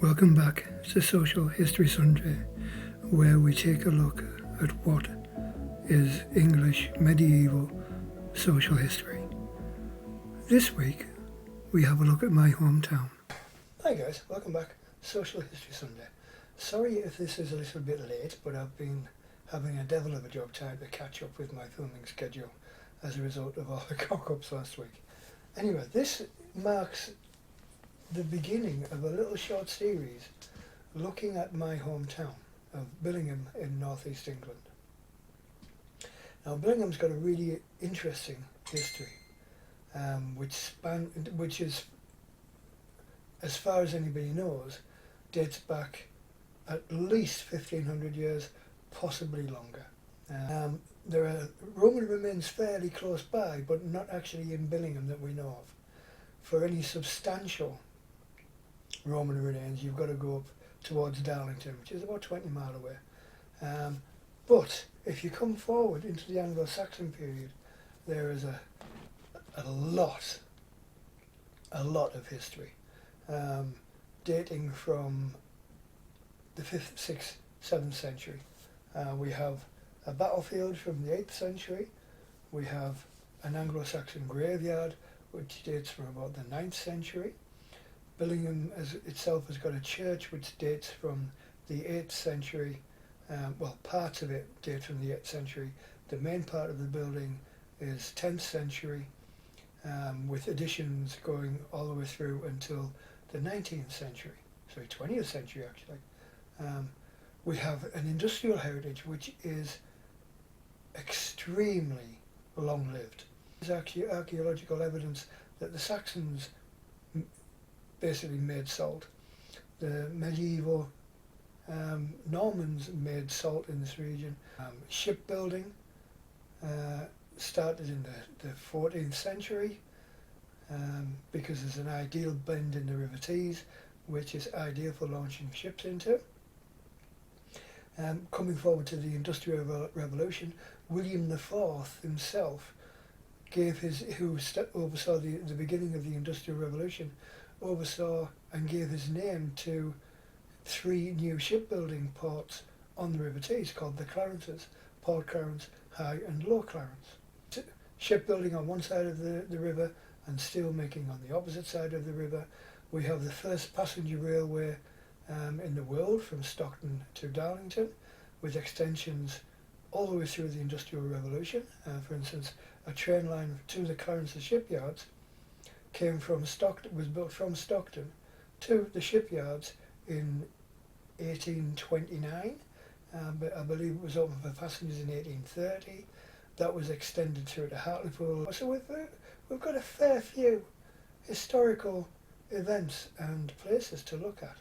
Welcome back to Social History Sunday, where we take a look at what is English medieval social history. This week, we have a look at my hometown. Hi guys, welcome back. Social History Sunday. Sorry if this is a little bit late, but I've been having a devil of a job trying to catch up with my filming schedule as a result of all the cock-ups last week. Anyway, this marks the beginning of a little short series looking at my hometown of Billingham in northeast England. Now Billingham's got a really interesting history, which is, as far as anybody knows, dates back at least 1500 years, possibly longer. There are Roman remains fairly close by, but not actually in Billingham that we know of. For any substantial Roman remains, you've got to go up towards Darlington, which is about 20 miles away. But if you come forward into the Anglo-Saxon period, there is a lot of history, dating from the 5th, 6th, 7th century. We have a battlefield from the 8th century. We have an Anglo-Saxon graveyard, which dates from about the 9th century. Billingham itself has got a church which dates from the 8th century. Well, parts of it date from the 8th century. The main part of the building is 10th century, with additions going all the way through until the 19th century, sorry, 20th century actually. We have an industrial heritage which is extremely long-lived. There's actually archaeological evidence that the Saxons basically made salt. The medieval Normans made salt in this region. Shipbuilding started in the 14th century because there's an ideal bend in the River Tees, which is ideal for launching ships into. Coming forward to the Industrial Revolution, William IV himself oversaw the beginning of the Industrial Revolution, oversaw and gave his name to 3 new shipbuilding ports on the River Tees called the Clarences: Port Clarence, High and Low Clarence. Shipbuilding on one side of the river and steel making on the opposite side of the river. We have the first passenger railway in the world from Stockton to Darlington, with extensions all the way through the Industrial Revolution. For instance, a train line to the Clarences shipyards was built from Stockton to the shipyards in 1829, but I believe it was open for passengers in 1830. That was extended through to Hartlepool. So we've got a fair few historical events and places to look at.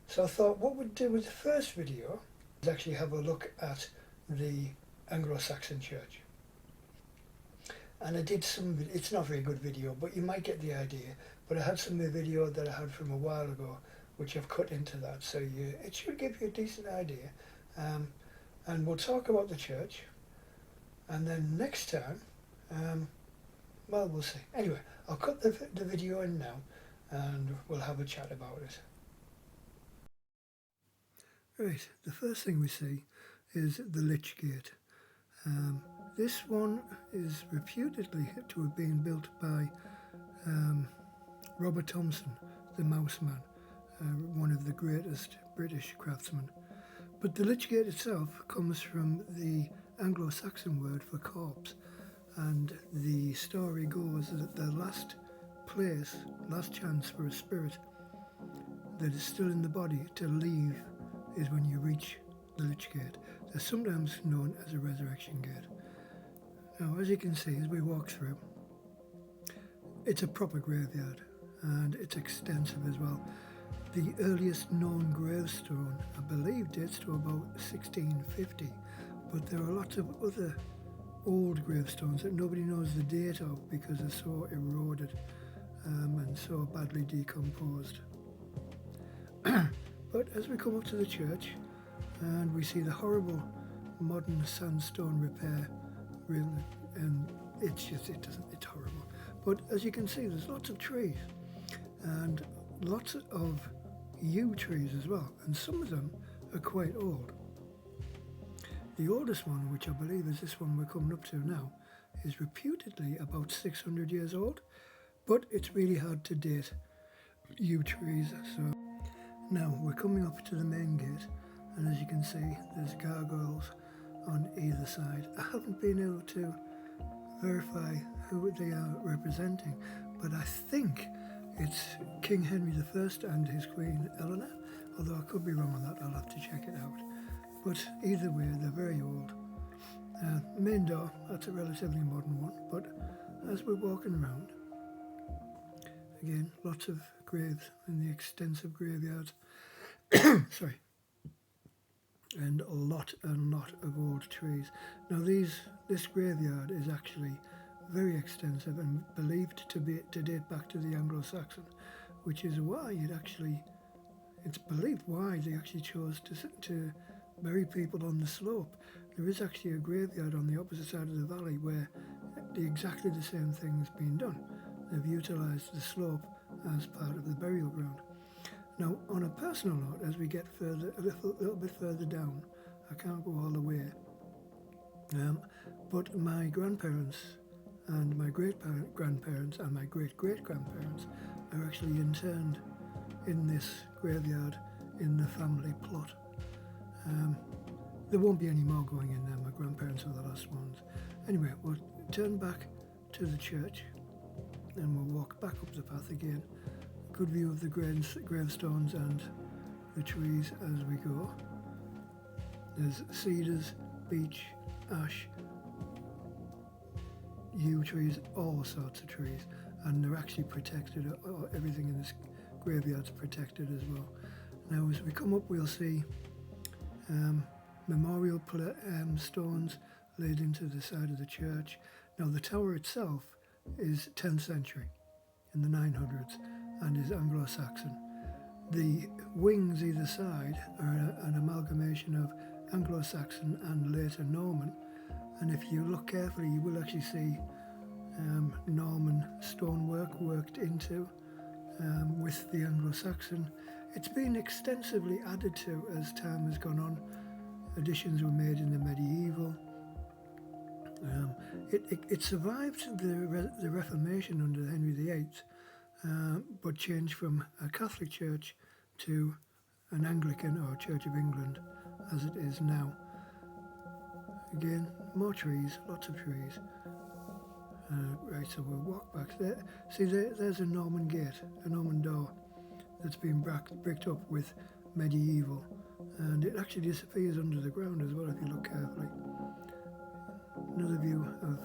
So I thought what we'd do with the first video is actually have a look at the Anglo-Saxon church. And I did it's not a very good video, but you might get the idea. But I had some video that I had from a while ago, which I've cut into that, so it should give you a decent idea. And we'll talk about the church, and then next time, well, we'll see. Anyway, I'll cut the video in now, and we'll have a chat about it. Right, the first thing we see is the Lich Gate. This one is reputedly to have been built by Robert Thompson, the Mouse Man, one of the greatest British craftsmen. But the Lich Gate itself comes from the Anglo-Saxon word for corpse, and the story goes that the last chance for a spirit that is still in the body to leave is when you reach the Lich Gate. They're sometimes known as a resurrection gate. Now, as you can see as we walk through, it's a proper graveyard, and it's extensive as well. The earliest known gravestone, I believe, dates to about 1650, but there are lots of other old gravestones that nobody knows the date of because they're so eroded and so badly decomposed. But as we come up to the church, and we see the horrible modern sandstone repair, really, and it's horrible. But as you can see, there's lots of trees and lots of yew trees as well, and some of them are quite old. The oldest one, which I believe is this one we're coming up to now, is reputedly about 600 years old, but it's really hard to date yew trees. So now we're coming up to the main gate, and as you can see, there's gargoyles on either side. I haven't been able to verify who they are representing, but I think it's King Henry I and his Queen Eleanor, although I could be wrong on that. I'll have to check it out. But either way, they're very old. Main door, that's a relatively modern one, but as we're walking around, again, lots of graves in the extensive graveyards. Sorry. And a lot of old trees. Now this graveyard is actually very extensive and believed to date back to the Anglo-Saxon, which is why it's believed why they actually chose to bury people on the slope. There is actually a graveyard on the opposite side of the valley where exactly the same thing's been done. They've utilised the slope as part of the burial ground. Now, on a personal note, as we get further, a little bit further down, I can't go all the way, but my grandparents and my great-grandparents and my great-great-grandparents are actually interned in this graveyard in the family plot. There won't be any more going in there. My grandparents are the last ones. Anyway, we'll turn back to the church and we'll walk back up the path again. Good view of the gravestones and the trees as we go. There's cedars, beech, ash, yew trees, all sorts of trees, and they're actually protected. Everything in this graveyard's protected as well. Now as we come up, we'll see memorial stones laid into the side of the church. Now the tower itself is 10th century, in the 900s, and is Anglo-Saxon. The wings either side are an amalgamation of Anglo-Saxon and later Norman, and if you look carefully you will actually see Norman stonework worked into with the Anglo-Saxon. It's been extensively added to as time has gone on. Additions were made in the medieval. It survived the Reformation under Henry VIII, but changed from a Catholic church to an Anglican or Church of England as it is now. Again, more trees, lots of trees. Right, so we'll walk back there. See, there's a Norman gate, a Norman door that's been bricked up with medieval, and it actually disappears under the ground as well if you look carefully. Another view of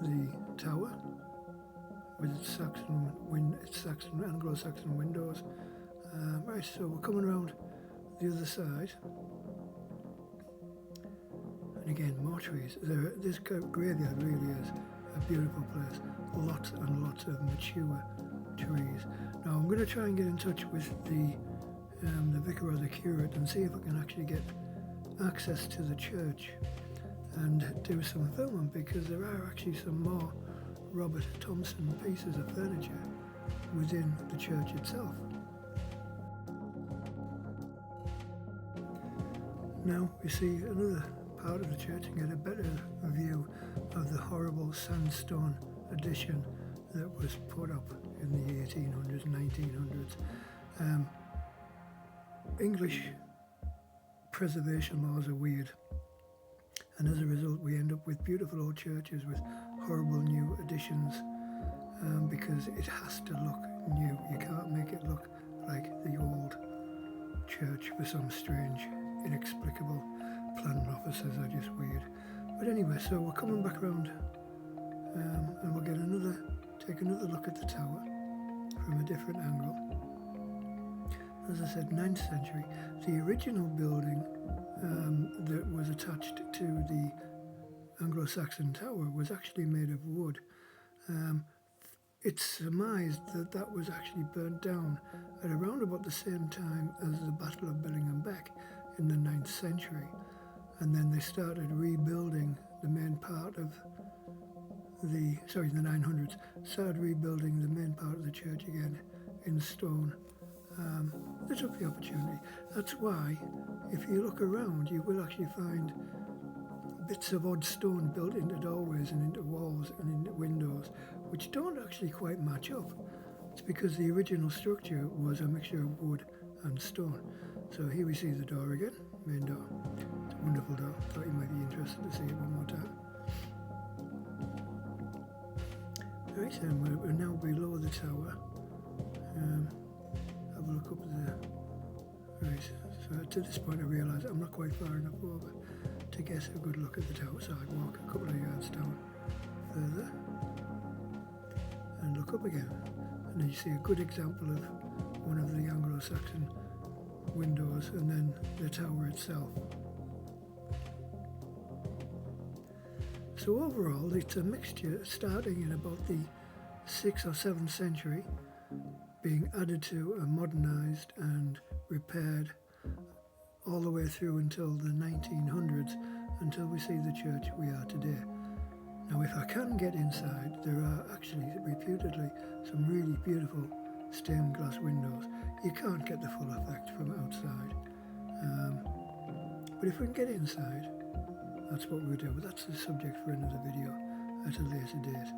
the tower with its Anglo-Saxon windows. Right, so we're coming around the other side, and again more trees. This graveyard really is a beautiful place. Lots and lots of mature trees. Now I'm going to try and get in touch with the vicar or the curate and see if I can actually get access to the church and do some filming, because there are actually some more Robert Thompson pieces of furniture within the church itself. Now we see another part of the church and get a better view of the horrible sandstone addition that was put up in the 1800s, 1900s. English preservation laws are weird, and as a result we end up with beautiful old churches with horrible new additions, because it has to look new. You can't make it look like the old church for some strange, inexplicable planning officers are just weird. But anyway, so we're coming back around and we'll take another look at the tower from a different angle. As I said, 9th century. The original building that was attached to the Anglo-Saxon tower was actually made of wood. It's surmised that was actually burnt down at around about the same time as the Battle of Billingham-Beck in the 9th century. And then they started rebuilding the main part of the 900s, started rebuilding the main part of the church again in stone they took the opportunity. That's why, if you look around, you will actually find bits of odd stone built into doorways and into walls and into windows, which don't actually quite match up. It's because the original structure was a mixture of wood and stone. So here we see the door again, main door. It's a wonderful door. Thought you might be interested to see it one more time. Right, and we're now below the tower. Have a look up there. Right, so to this point I realise I'm not quite far enough over to get a good look at the tower, so I walk a couple of yards down further and look up again. And then you see a good example of one of the Anglo-Saxon windows and then the tower itself. So overall it's a mixture starting in about the 6th or 7th century, being added to and modernised and repaired all the way through until the 1900s, until we see the church we are today. Now if I can get inside, there are actually reputedly some really beautiful stained glass windows. You can't get the full effect from outside. But if we can get inside, that's what we'll do. But that's the subject for another video at a later date.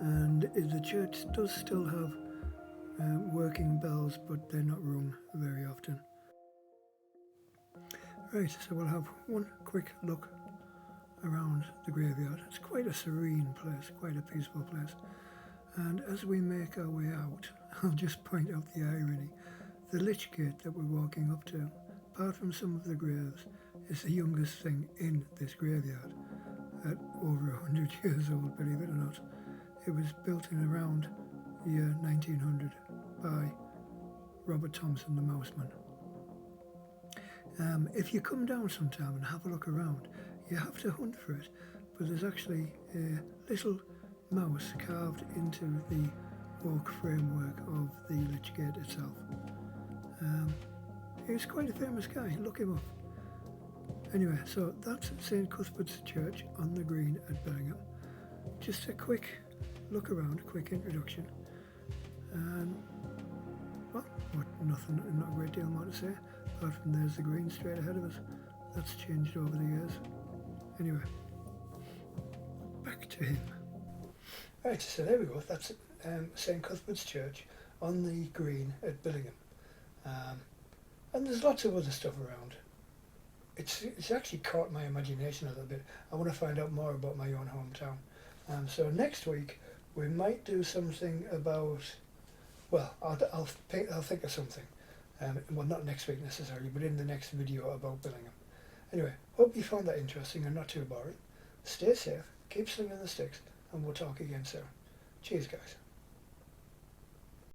And the church does still have working bells, but they're not rung very often. Right, so we'll have one quick look around the graveyard. It's quite a serene place, quite a peaceful place. And as we make our way out, I'll just point out the irony. The lich gate that we're walking up to, apart from some of the graves, is the youngest thing in this graveyard, at over 100 years old, believe it or not. It was built in around the year 1900 by Robert Thompson, the Mouseman. If you come down sometime and have a look around, you have to hunt for it, but there's actually a little mouse carved into the oak framework of the lich gate itself. He's quite a famous guy, look him up. Anyway, so that's St Cuthbert's Church on the Green at Billingham. Just a quick look around, a quick introduction. Well, nothing, not a great deal more to say, apart from there's the green straight ahead of us. That's changed over the years. Anyway, back to him. Right, so there we go. That's St Cuthbert's Church on the Green at Billingham. And there's lots of other stuff around. It's actually caught my imagination a little bit. I want to find out more about my own hometown. So next week we might do something about, well, I'll think of something. Well, not next week necessarily, but in the next video about Billingham. Anyway, hope you found that interesting and not too boring. Stay safe, keep slinging the sticks, and we'll talk again soon. Cheers, guys.